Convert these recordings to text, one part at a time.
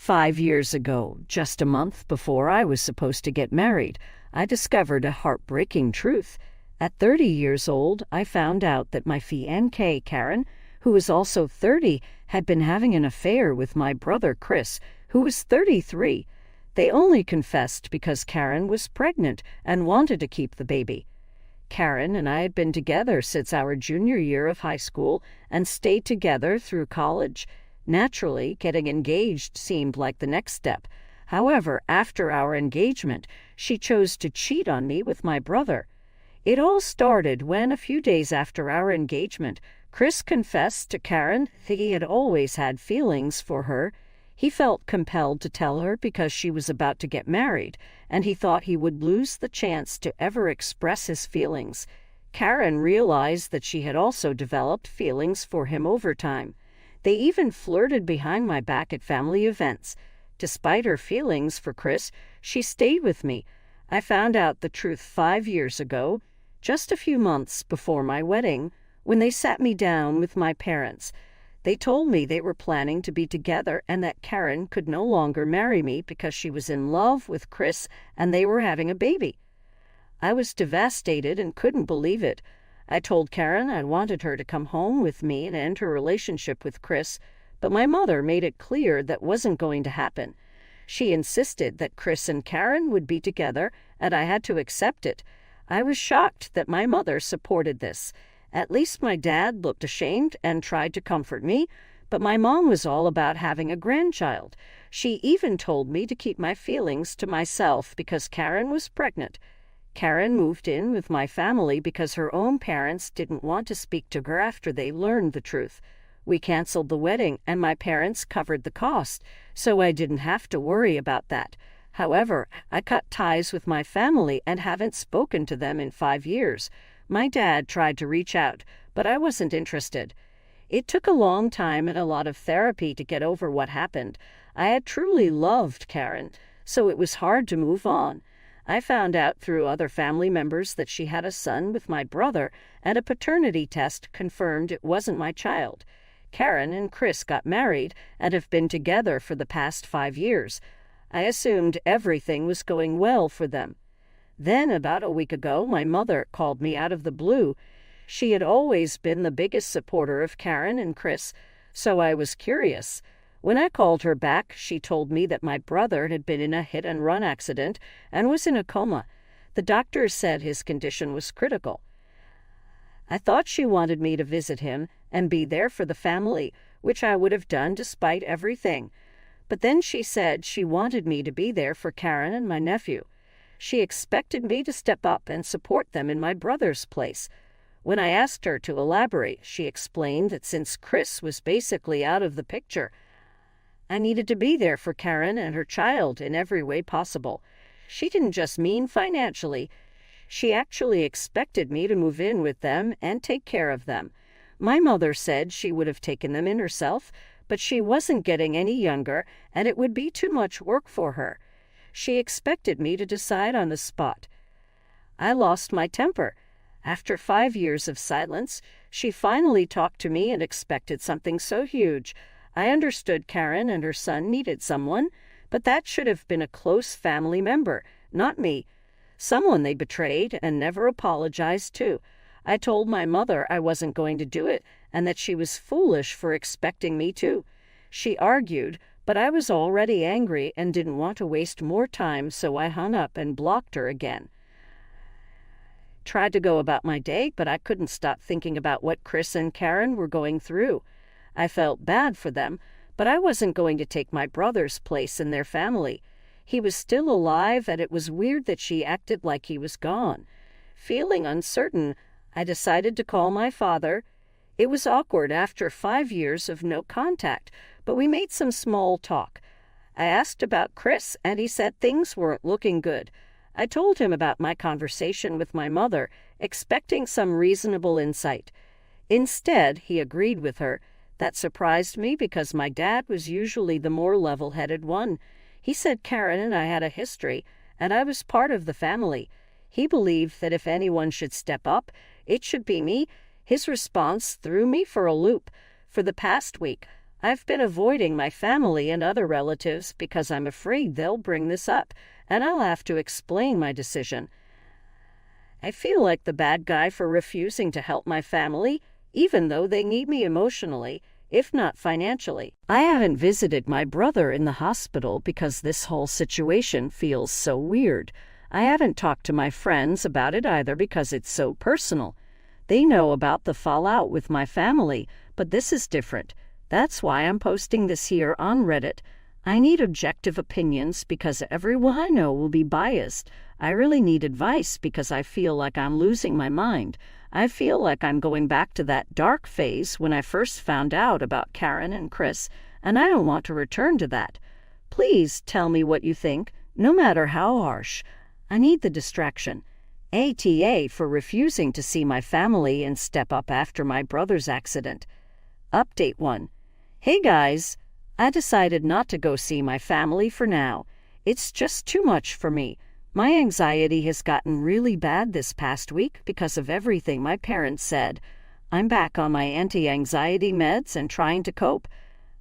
5 years ago, just a month before I was supposed to get married, I discovered a heartbreaking truth. At 30 years old, I found out that my fiancé, Karen, who was also 30, had been having an affair with my brother, Chris, who was 33. They only confessed because Karen was pregnant and wanted to keep the baby. Karen and I had been together since our junior year of high school and stayed together through college. Naturally, getting engaged seemed like the next step. However, after our engagement, she chose to cheat on me with my brother. It all started when, a few days after our engagement, Chris confessed to Karen that he had always had feelings for her. He felt compelled to tell her because she was about to get married, and he thought he would lose the chance to ever express his feelings. Karen realized that she had also developed feelings for him over time. They even flirted behind my back at family events. Despite her feelings for Chris, she stayed with me. I found out the truth 5 years ago, just a few months before my wedding, when they sat me down with my parents. They told me they were planning to be together and that Karen could no longer marry me because she was in love with Chris and they were having a baby. I was devastated and couldn't believe it. I told Karen I wanted her to come home with me and end her relationship with Chris, but my mother made it clear that wasn't going to happen. She insisted that Chris and Karen would be together, and I had to accept it. I was shocked that my mother supported this. At least my dad looked ashamed and tried to comfort me, but my mom was all about having a grandchild. She even told me to keep my feelings to myself because Karen was pregnant. Karen moved in with my family because her own parents didn't want to speak to her after they learned the truth. We canceled the wedding and my parents covered the cost, so I didn't have to worry about that. However, I cut ties with my family and haven't spoken to them in 5 years. My dad tried to reach out, but I wasn't interested. It took a long time and a lot of therapy to get over what happened. I had truly loved Karen, so it was hard to move on. I found out through other family members that she had a son with my brother, and a paternity test confirmed it wasn't my child. Karen and Chris got married and have been together for the past 5 years. I assumed everything was going well for them. Then, about a week ago, my mother called me out of the blue. She had always been the biggest supporter of Karen and Chris, so I was curious. When I called her back, she told me that my brother had been in a hit-and-run accident and was in a coma. The doctors said his condition was critical. I thought she wanted me to visit him and be there for the family, which I would have done despite everything. But then she said she wanted me to be there for Karen and my nephew. She expected me to step up and support them in my brother's place. When I asked her to elaborate, she explained that since Chris was basically out of the picture, I needed to be there for Karen and her child in every way possible. She didn't just mean financially. She actually expected me to move in with them and take care of them. My mother said she would have taken them in herself, but she wasn't getting any younger, and it would be too much work for her. She expected me to decide on the spot. I lost my temper. After 5 years of silence, she finally talked to me and expected something so huge. I understood Karen and her son needed someone, but that should have been a close family member, not me. Someone they betrayed and never apologized to. I told my mother I wasn't going to do it and that she was foolish for expecting me to. She argued, but I was already angry and didn't want to waste more time, so I hung up and blocked her again. Tried to go about my day, but I couldn't stop thinking about what Chris and Karen were going through. I felt bad for them, but I wasn't going to take my brother's place in their family. He was still alive, and it was weird that she acted like he was gone. Feeling uncertain, I decided to call my father. It was awkward after 5 years of no contact, but we made some small talk. I asked about Chris, and he said things weren't looking good. I told him about my conversation with my mother, expecting some reasonable insight. Instead, he agreed with her. That surprised me because my dad was usually the more level-headed one. He said Karen and I had a history, and I was part of the family. He believed that if anyone should step up, it should be me. His response threw me for a loop. For the past week, I've been avoiding my family and other relatives because I'm afraid they'll bring this up, and I'll have to explain my decision. I feel like the bad guy for refusing to help my family, even though they need me emotionally, if not financially. I haven't visited my brother in the hospital because this whole situation feels so weird. I haven't talked to my friends about it either because it's so personal. They know about the fallout with my family, but this is different. That's why I'm posting this here on Reddit. I need objective opinions because everyone I know will be biased. I really need advice because I feel like I'm losing my mind. I feel like I'm going back to that dark phase when I first found out about Karen and Chris, and I don't want to return to that. Please tell me what you think, no matter how harsh. I need the distraction. ATA for refusing to see my family and step up after my brother's accident. Update 1. Hey guys, I decided not to go see my family for now. It's just too much for me. My anxiety has gotten really bad this past week because of everything my parents said. I'm back on my anti-anxiety meds and trying to cope.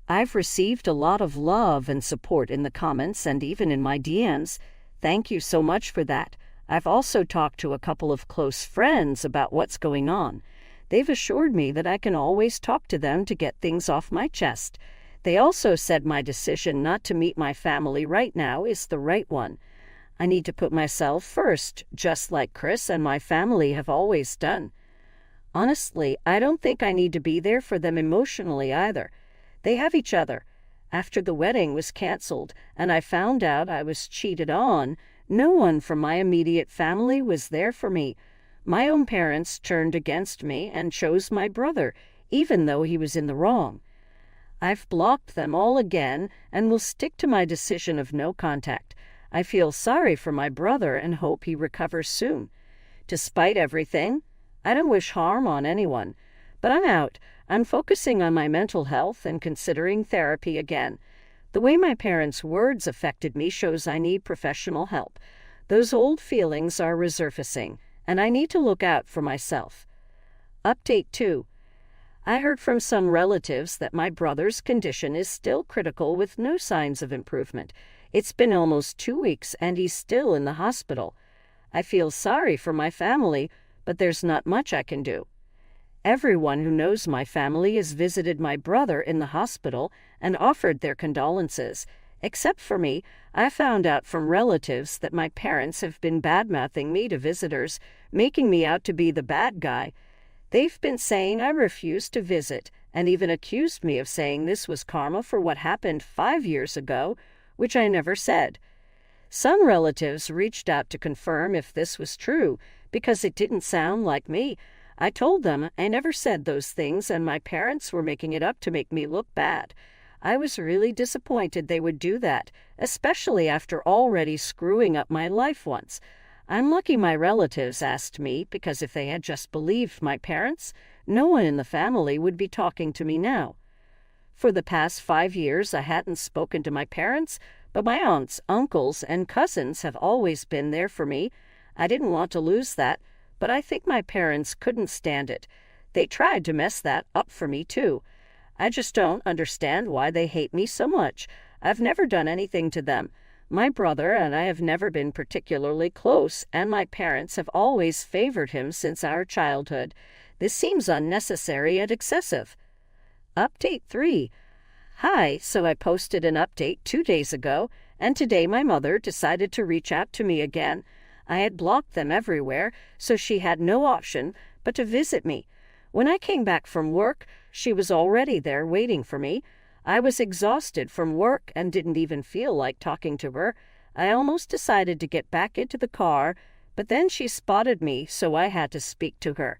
I've received a lot of love and support in the comments and even in my DMs. Thank you so much for that. I've also talked to a couple of close friends about what's going on. They've assured me that I can always talk to them to get things off my chest. They also said my decision not to meet my family right now is the right one. I need to put myself first, just like Chris and my family have always done. Honestly, I don't think I need to be there for them emotionally either. They have each other. After the wedding was canceled and I found out I was cheated on, no one from my immediate family was there for me. My own parents turned against me and chose my brother, even though he was in the wrong. I've blocked them all again and will stick to my decision of no contact. I feel sorry for my brother and hope he recovers soon. Despite everything, I don't wish harm on anyone. But I'm out. I'm focusing on my mental health and considering therapy again. The way my parents' words affected me shows I need professional help. Those old feelings are resurfacing, and I need to look out for myself. Update 2. I heard from some relatives that my brother's condition is still critical with no signs of improvement. It's been almost 2 weeks and he's still in the hospital. I feel sorry for my family, but there's not much I can do. Everyone who knows my family has visited my brother in the hospital and offered their condolences. Except for me, I found out from relatives that my parents have been bad-mouthing me to visitors, making me out to be the bad guy. They've been saying I refused to visit and even accused me of saying this was karma for what happened 5 years ago, which I never said. Some relatives reached out to confirm if this was true because it didn't sound like me. I told them I never said those things and my parents were making it up to make me look bad. I was really disappointed they would do that, especially after already screwing up my life once. I'm lucky my relatives asked me because if they had just believed my parents, no one in the family would be talking to me now. For the past 5 years, I hadn't spoken to my parents, but my aunts, uncles, and cousins have always been there for me. I didn't want to lose that, but I think my parents couldn't stand it. They tried to mess that up for me, too. I just don't understand why they hate me so much. I've never done anything to them. My brother and I have never been particularly close, and my parents have always favored him since our childhood. This seems unnecessary and excessive. Update 3. Hi, so I posted an update 2 days ago, and today my mother decided to reach out to me again. I had blocked them everywhere, so she had no option but to visit me. When I came back from work, she was already there waiting for me. I was exhausted from work and didn't even feel like talking to her. I almost decided to get back into the car, but then she spotted me, so I had to speak to her.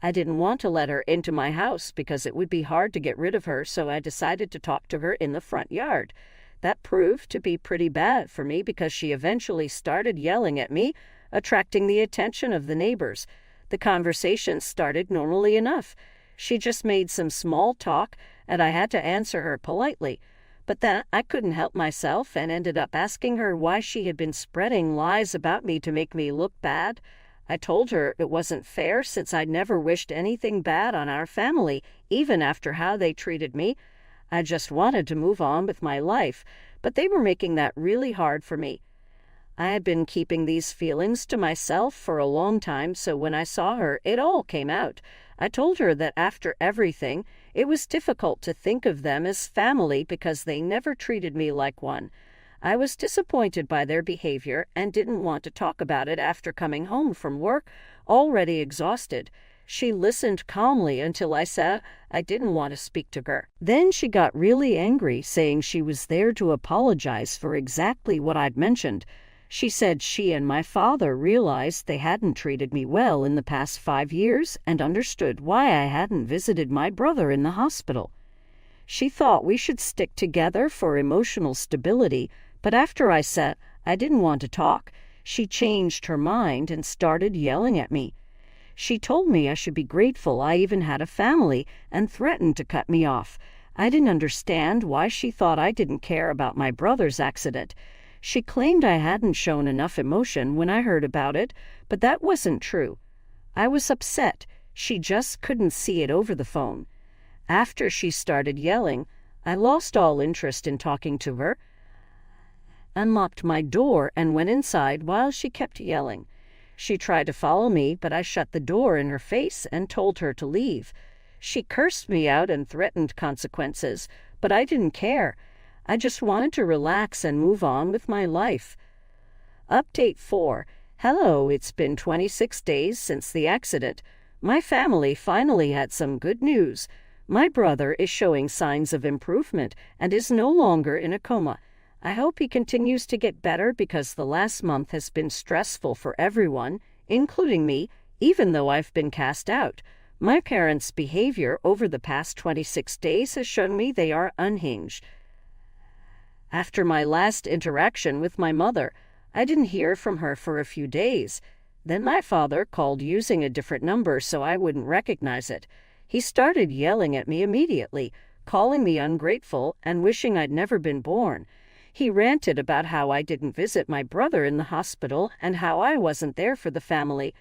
I didn't want to let her into my house because it would be hard to get rid of her, so I decided to talk to her in the front yard. That proved to be pretty bad for me because she eventually started yelling at me, attracting the attention of the neighbors. The conversation started normally enough. She just made some small talk, and I had to answer her politely. But then I couldn't help myself and ended up asking her why she had been spreading lies about me to make me look bad. I told her it wasn't fair since I'd never wished anything bad on our family, even after how they treated me. I just wanted to move on with my life, but they were making that really hard for me. I had been keeping these feelings to myself for a long time, so when I saw her, it all came out. I told her that after everything, it was difficult to think of them as family because they never treated me like one. I was disappointed by their behavior and didn't want to talk about it after coming home from work, already exhausted. She listened calmly until I said I didn't want to speak to her. Then she got really angry, saying she was there to apologize for exactly what I'd mentioned. She said she and my father realized they hadn't treated me well in the past 5 years and understood why I hadn't visited my brother in the hospital. She thought we should stick together for emotional stability, but after I said I didn't want to talk, she changed her mind and started yelling at me. She told me I should be grateful I even had a family and threatened to cut me off. I didn't understand why she thought I didn't care about my brother's accident. She claimed I hadn't shown enough emotion when I heard about it, but that wasn't true. I was upset. She just couldn't see it over the phone. After she started yelling, I lost all interest in talking to her, unlocked my door, and went inside while she kept yelling. She tried to follow me, but I shut the door in her face and told her to leave. She cursed me out and threatened consequences, but I didn't care. I just wanted to relax and move on with my life. Update 4. Hello, it's been 26 days since the accident. My family finally had some good news. My brother is showing signs of improvement and is no longer in a coma. I hope he continues to get better because the last month has been stressful for everyone, including me, even though I've been cast out. My parents' behavior over the past 26 days has shown me they are unhinged. After my last interaction with my mother, I didn't hear from her for a few days. Then my father called using a different number so I wouldn't recognize it. He started yelling at me immediately, calling me ungrateful and wishing I'd never been born. He ranted about how I didn't visit my brother in the hospital and how I wasn't there for the family.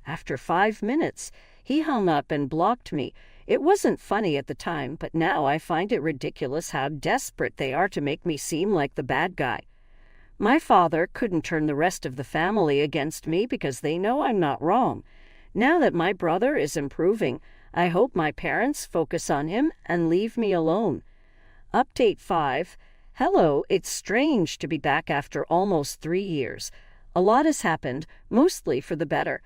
After 5 minutes, he hung up and blocked me. It wasn't funny at the time, but now I find it ridiculous how desperate they are to make me seem like the bad guy. My father couldn't turn the rest of the family against me because they know I'm not wrong. Now that my brother is improving, I hope my parents focus on him and leave me alone. Update 5. Hello, it's strange to be back after almost 3 years. A lot has happened, mostly for the better.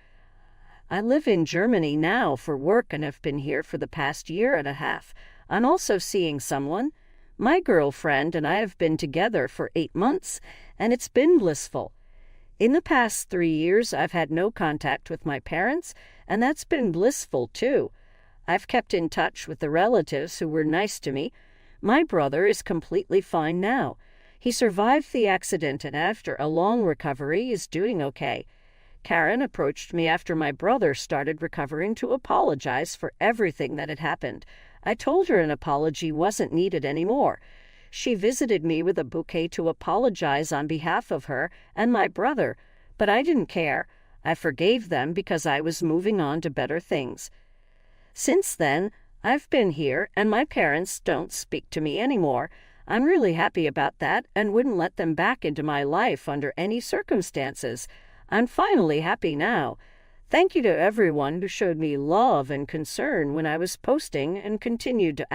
I live in Germany now for work and have been here for the past 1.5 years. I'm also seeing someone. My girlfriend and I have been together for 8 months, and it's been blissful. In the past 3 years, I've had no contact with my parents, and that's been blissful too. I've kept in touch with the relatives who were nice to me. My brother is completely fine now. He survived the accident and after a long recovery is doing okay. Karen approached me after my brother started recovering to apologize for everything that had happened. I told her an apology wasn't needed anymore. She visited me with a bouquet to apologize on behalf of her and my brother, but I didn't care. I forgave them because I was moving on to better things. Since then, I've been here and my parents don't speak to me anymore. I'm really happy about that and wouldn't let them back into my life under any circumstances. I'm finally happy now. Thank you to everyone who showed me love and concern when I was posting and continued to